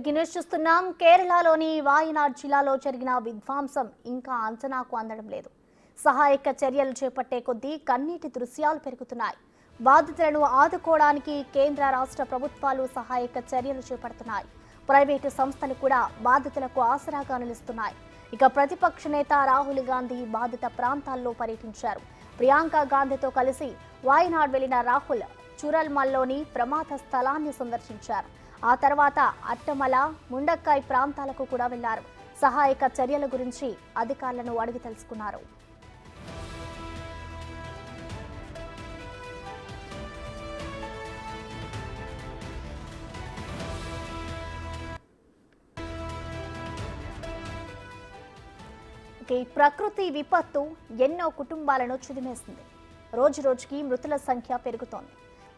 Breaking news చూస్తున్నాం. కేరళలోని వాయనాడ్ జిల్లాలో జరిగిన విధ్వంసం ఇంకా అంచనాకు అందడం లేదు. సహాయక చర్యలు చేపట్టే కొద్దీ కన్నీటి దృశ్యాలు పెరుగుతున్నాయి. బాధితులను ఆదుకోవడానికి కేంద్ర రాష్ట్ర ప్రభుత్వాలు సహాయక చర్యలు చేపడుతున్నాయి. ప్రైవేటు సంస్థలు కూడా బాధితులకు ఆసరాగా నిలుస్తున్నాయి. ఇక ప్రతిపక్ష నేత రాహుల్ గాంధీ బాధిత ప్రాంతాల్లో పర్యటించారు. ప్రియాంక గాంధీతో కలిసి వాయనాడ్ వెళ్లిన రాహుల్ చురల్మల్లోని ప్రమాద స్థలాన్ని సందర్శించారు. ఆ తర్వాత అట్టమల, ముండక్కాయ్ ప్రాంతాలకు కూడా వెళ్లారు. సహాయక చర్యల గురించి అధికారులను అడిగి తెలుసుకున్నారు. ప్రకృతి విపత్తు ఎన్నో కుటుంబాలను చిదిమేసింది. రోజు రోజుకి మృతుల సంఖ్య పెరుగుతోంది.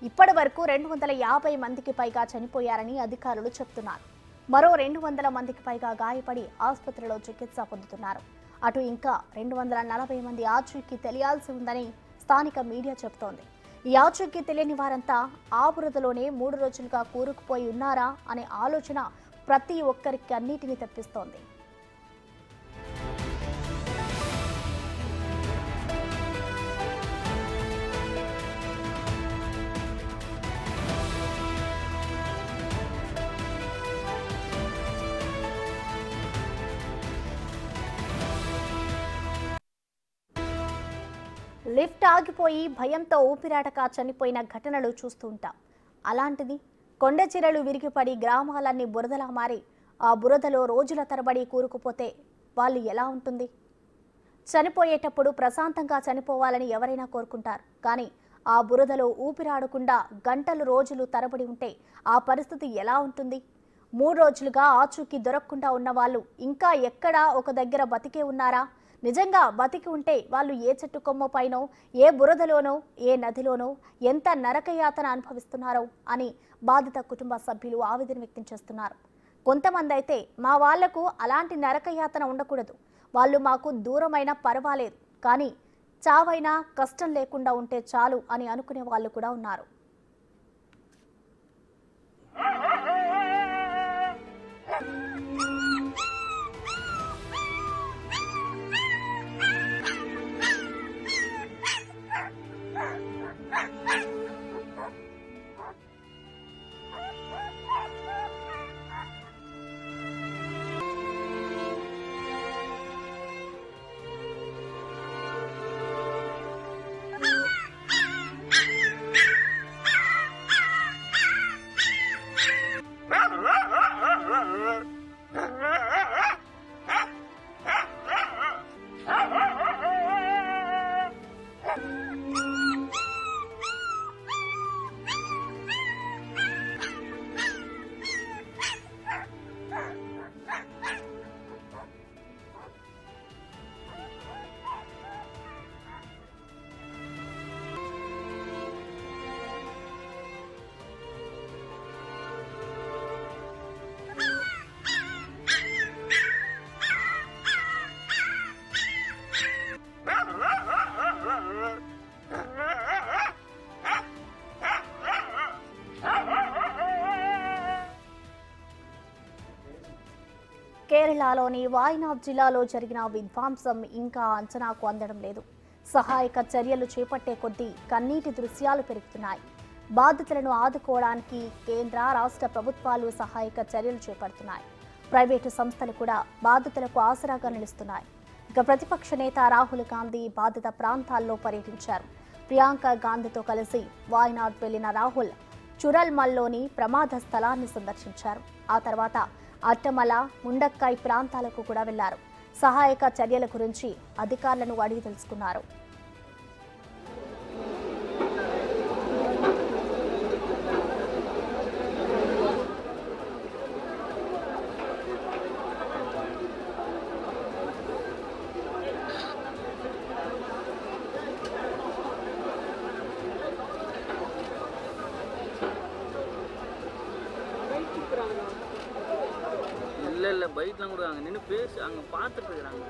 ఇప్పటి వరకు 250 మందికి పైగా చనిపోయారని అధికారులు చెబుతున్నారు. మరో 200 మందికి పైగా గాయపడి ఆసుపత్రిలో చికిత్స పొందుతున్నారు. అటు ఇంకా 240 మంది ఆచూకీ తెలియాల్సి ఉందని స్థానిక మీడియా చెబుతోంది. ఈ ఆచూకీ తెలియని వారంతా ఆ బురదలోనే 3 రోజులుగా కూరుకుపోయి ఉన్నారా అనే ఆలోచన ప్రతి ఒక్కరికి అన్నిటినీ తెప్పిస్తోంది. లిఫ్ట్ ఆగిపోయి భయంతో ఊపిరాటక చనిపోయిన ఘటనలు చూస్తూ ఉంటాం. అలాంటిది కొండచిరలు విరిగిపడి గ్రామాలన్నీ బురదలా మారి ఆ బురదలో రోజుల తరబడి కూరుకుపోతే వాళ్ళు ఎలా ఉంటుంది? చనిపోయేటప్పుడు ప్రశాంతంగా చనిపోవాలని ఎవరైనా కోరుకుంటారు. కానీ ఆ బురదలో ఊపిరాడకుండా గంటలు రోజులు తరబడి ఉంటే ఆ పరిస్థితి ఎలా ఉంటుంది? 3 రోజులుగా ఆచూకీ దొరకకుండా ఉన్న వాళ్ళు ఇంకా ఎక్కడా ఒక దగ్గర బతికే ఉన్నారా? నిజంగా బతికి ఉంటే వాళ్ళు ఏ చెట్టు కొమ్మ పైనో, ఏ బురదలోనో, ఏ నదిలోనో ఎంత నరకయాతన అనుభవిస్తున్నారో అని బాధిత కుటుంబ సభ్యులు ఆవేదన వ్యక్తం చేస్తున్నారు. కొంతమంది అయితే మా వాళ్లకు అలాంటి నరకయాతన ఉండకూడదు, వాళ్ళు మాకు దూరమైనా పర్వాలేదు, కానీ చావైనా కష్టం లేకుండా ఉంటే చాలు అని అనుకునే వాళ్ళు కూడా ఉన్నారు. కేరళలోని వాయనాడ్ జిల్లాలో జరిగిన విధ్వంసం ఇంకా అంచనాకు అందడం లేదు. సహాయక చర్యలు చేపట్టే కొద్దీ కన్నీటి దృశ్యాలు పెరుగుతున్నాయి. బాధితులను ఆదుకోవడానికి కేంద్ర రాష్ట్ర ప్రభుత్వాలు సహాయక చర్యలు చేపడుతున్నాయి. ప్రైవేటు సంస్థలు కూడా బాధితులకు ఆసరాగా నిలుస్తున్నాయి. ఇక ప్రతిపక్ష నేత రాహుల్ గాంధీ బాధిత ప్రాంతాల్లో పర్యటించారు. ప్రియాంక గాంధీతో కలిసి వాయనాడ్ వెళ్లిన రాహుల్ చురల్మల్లోని ప్రమాద స్థలాన్ని సందర్శించారు. ఆ తర్వాత అట్టమల, ముండక్కాయ్ ప్రాంతాలకు కూడా వెళ్లారు. సహాయక చర్యల గురించి అధికారులను అడిగి తెలుసుకున్నారు. இல்லை பைக்லாம் கொடுக்காங்க நின்று பேசி அங்கே பார்த்துட்டு இருக்கிறாங்க.